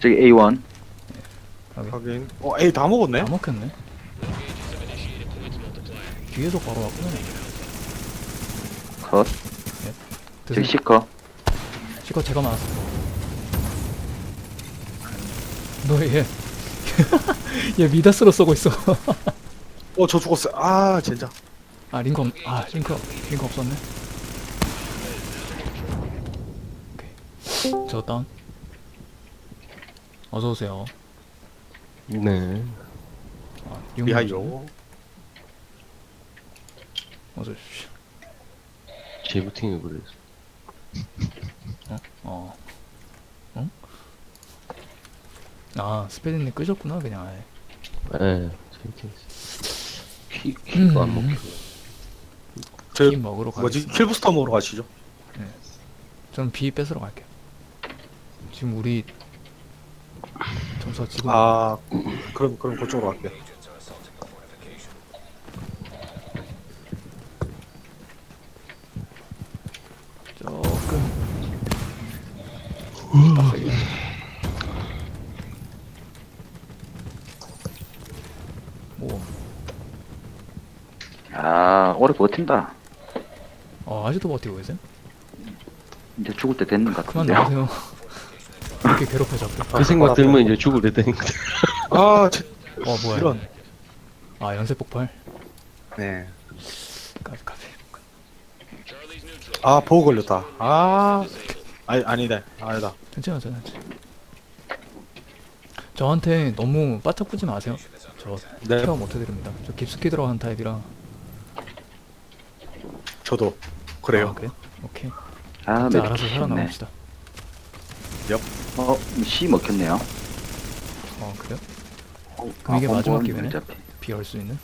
저기 A1. 확인. 에이 다 먹었네. 다 먹혔네. 뒤에도 바로 왔구나. 컷. 저기 드세요. 시커. 시커 제가 맞았어. 너 얘. 얘 미다스로 쏘고 있어. 저 죽었어. 아 진짜. 아 링크 링크 없었네. 오케이. 저 다운. 어서 오세요. 네. 아, 미하요. 어서 오십시오. 재부팅을 그랬어. 어? 아 스페드님 끄셨구나 그냥 아예. 예, 재부팅 했어. 키가 안 먹혀. 저 키 먹으러 뭐지? 가겠습니다. 킬부스터 먹으러 가시죠. 저는 B 뺏으러 갈게요. 지금 우리 점수가 지금 그럼 그쪽으로 갈게요. 조금 빡세게. 뭐 오래 버틴다. 아직도 버티고 계세요? 이제 죽을 때 됐는 것 그만 같은데요. 나가세요. 이렇게 괴롭혀 자꾸. 그 생각 들면 이제 죽을 때 되니까. 뭐야? 이런. 아 연쇄 폭발. 네. 까비. 보고 걸렸다. 아니다. 아니다. 괜찮아. 저한테 너무 바짝 붙지 마세요. 저 네. 케어 못 해드립니다. 저 깊숙이 들어간 타입이라. 저도 그래요. 아, 그래요? 오케이. 맵 자, 알아서 좋네. 살아남읍시다. C 먹혔네요. 그래요? 그럼 이게 마지막 기회네? 어차피. 비할 수 있는?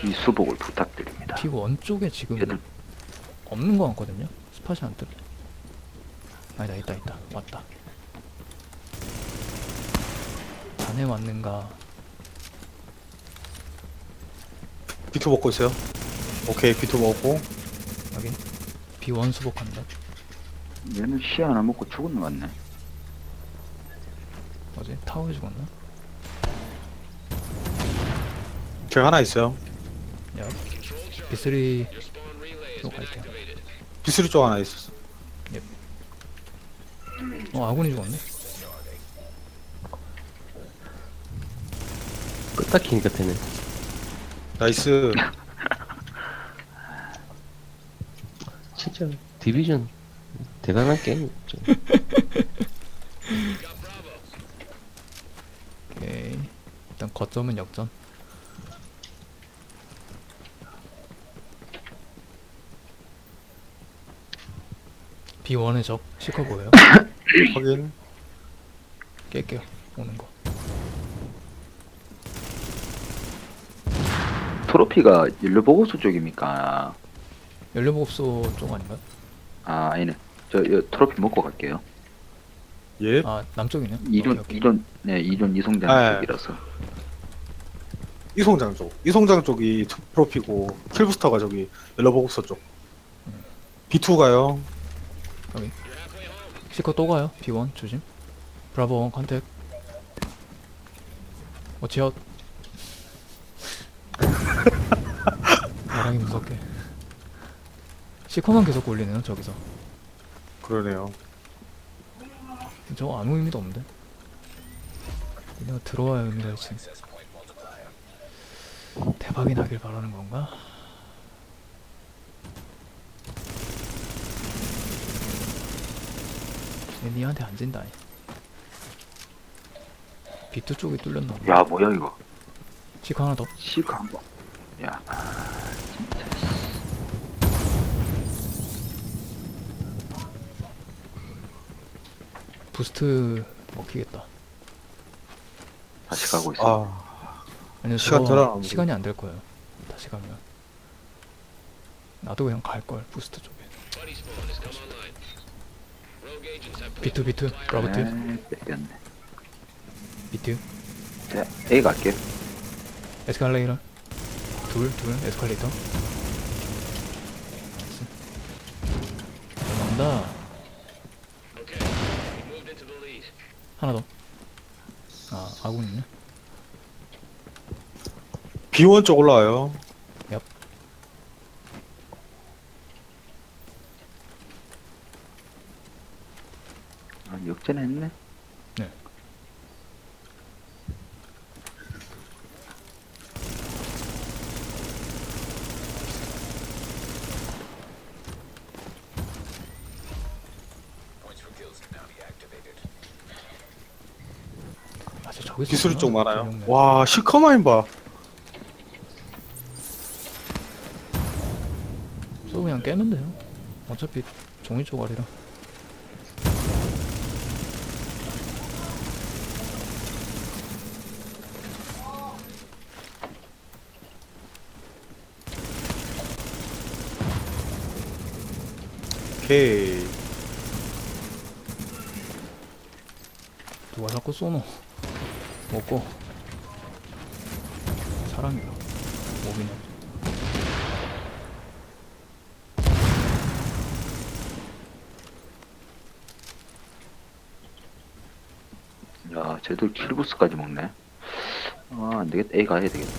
B 수복을 부탁드립니다. P1 쪽에 지금 얘들 없는 거 같거든요? 스팟이 안 뜨네. 아니다, 있다. 왔다. 안에 왔는가? B2 먹고 있어요. 오케이 B2 먹고. 확인. B1 수복한다. 얘는 C 하나 먹고 죽은 것 같네. 뭐지? 타워에 죽었나? 제가 하나 있어요. 야. B3 쪽 갈게요. B3 쪽 하나 있었어. 아군이 죽었네? 끄딱 키니까 되네. 나이스. 진짜 디비전 대단한 게임이죠. 오케이. 일단 거점은 역전. B1의 적 시커 보여요? 확인. 깰게요. 오는 거. 트로피가 연료보고서 쪽입니까? 연료보급소 쪽 아닌가요? 아니네. 트로피 먹고 갈게요. 예. 아 남쪽이네. 이륜 이송장 네. 쪽이라서. 이송장 쪽. 이송장 쪽이 프로피고 킬부스터가 저기 옐로보급서 쪽. B2 가요. 시커 또 가요. B1 조심. 브라보 1 컨택. 지역. 말하기 무섭게. 시커만 계속 올리네요 저기서. 그러네요. 저거 아무 의미도 없는데. 내가 들어와야 의미가 있지. 대박이 나길 바라는 건가? 니한테 안 진다. 비트 쪽이 뚫렸나 보다. 야, 뭐야 이거? 시커 하나 더. C가 한 번. 야, 부스트 먹히겠다. 다시 가고 있어. 아니요, 시간 저거 되나? 시간이 안 될 거예요. 다시 가면. 나도 그냥 갈 걸 부스트 쪽에. 비트 브라보트 뺏겼네. 비트 자, A 갈게. 에스컬레이터 둘 에스컬레이터. 나온다. 하나 더. 아, 아군 있네. B1 쪽 올라와요. 얍. 아, 역전했네. 네. 아, 저 저기 기술이 있었구나. 쪽 많아요. 전용맨. 와, 시커마인 봐. 저 그냥 깨면 돼요. 어차피 종이 쪼가리라. 오케이. 누가 자꾸 쏘노. 먹고. 사람이다. 모기는. 야, 쟤들 킬부스까지 먹네. 아, 안 되겠다. A 가야 되겠다.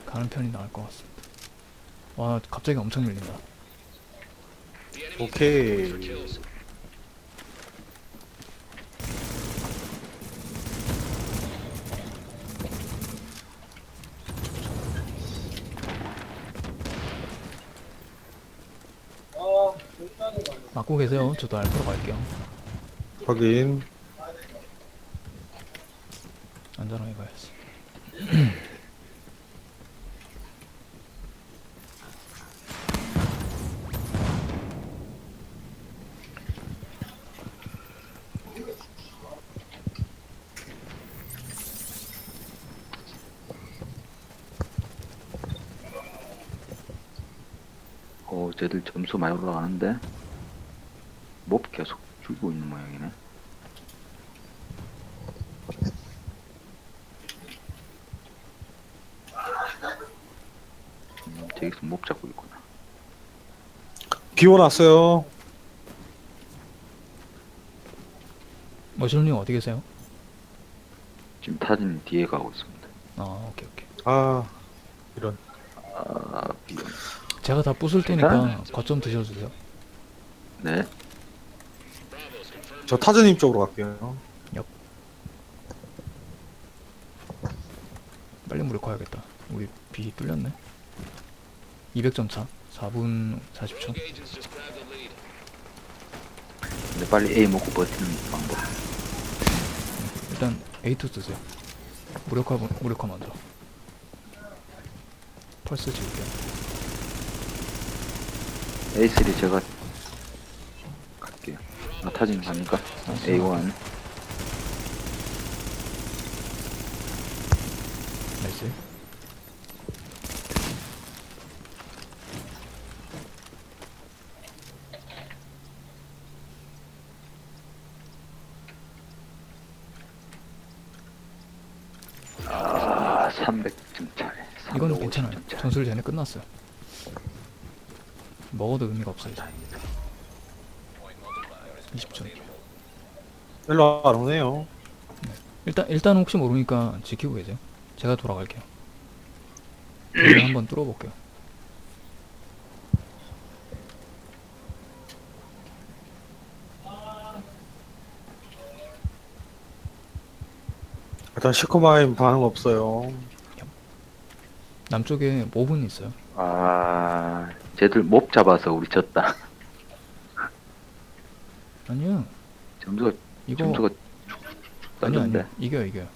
가는 편이 나을 것 같습니다. 와, 갑자기 엄청 밀린다. 오케이. 맞고 계세요. 저도 알프로 갈게요. 확인. 안전하게 가야지. 쟤들 점수 많이 올라가는데 몹 계속 죽이고 있는 모양이네. 저기서 몹 잡고 있구나. B1 왔어요. 머실님 어디 계세요? 지금 타진 뒤에 가고 있습니다. 아, 오케이, 오케이. 아, 이런. 아, 비용. 제가 다 부술 테니까 거점 드셔주세요. 네. 저 타즈님 쪽으로 갈게요. 빨리 무력화해야겠다. 우리 B 뚫렸네. 200점 차. 4분 40초. 근데 빨리 A 먹고 버티는 방법. 일단 A2 쓰세요. 무력화 먼저. 펄스 지울게요. A3 제가 갈게요. 나 타진 갑니까? A1. 나이스. 아, 300점 차례. 이건 350점 괜찮아요. 차례. 전술 쟤네 끝났어요. 먹어도 의미가 없어요. 이제. 20초. 일로 안 오네요. 일단 혹시 모르니까 지키고 계세요. 제가 돌아갈게요. 여기 한번 뚫어볼게요. 일단 시커마인 반응 없어요. 남쪽에 몹은 있어요. 아, 쟤들 몹 잡아서 우리 졌다. 아니요. 점수가 이거 점수가 아니요. 떨렸는데. 이겨요.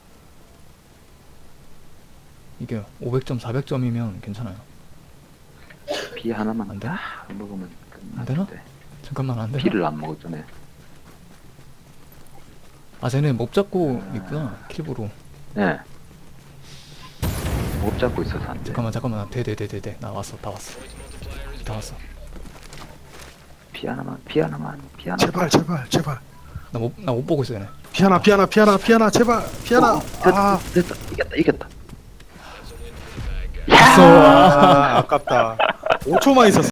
이겨요. 500점, 400점이면 괜찮아요. 피 하나만 안 되나? 다 먹으면 안 되나? 끝나는데. 잠깐만, 안 되나? 피를 안 먹었잖아요. 아, 쟤네 몹 잡고 있구나. 킬브로. 네. 몹 잡고 있어서 안 돼. 잠깐만. 돼. 나 왔어. 다 왔어. 피 하나만. 제발. 나 못 보고 있어, 얘네. 피하나, 제발. 피하나. 아, 됐다. 이겼다. 아, 아깝다. 5초만 있었어.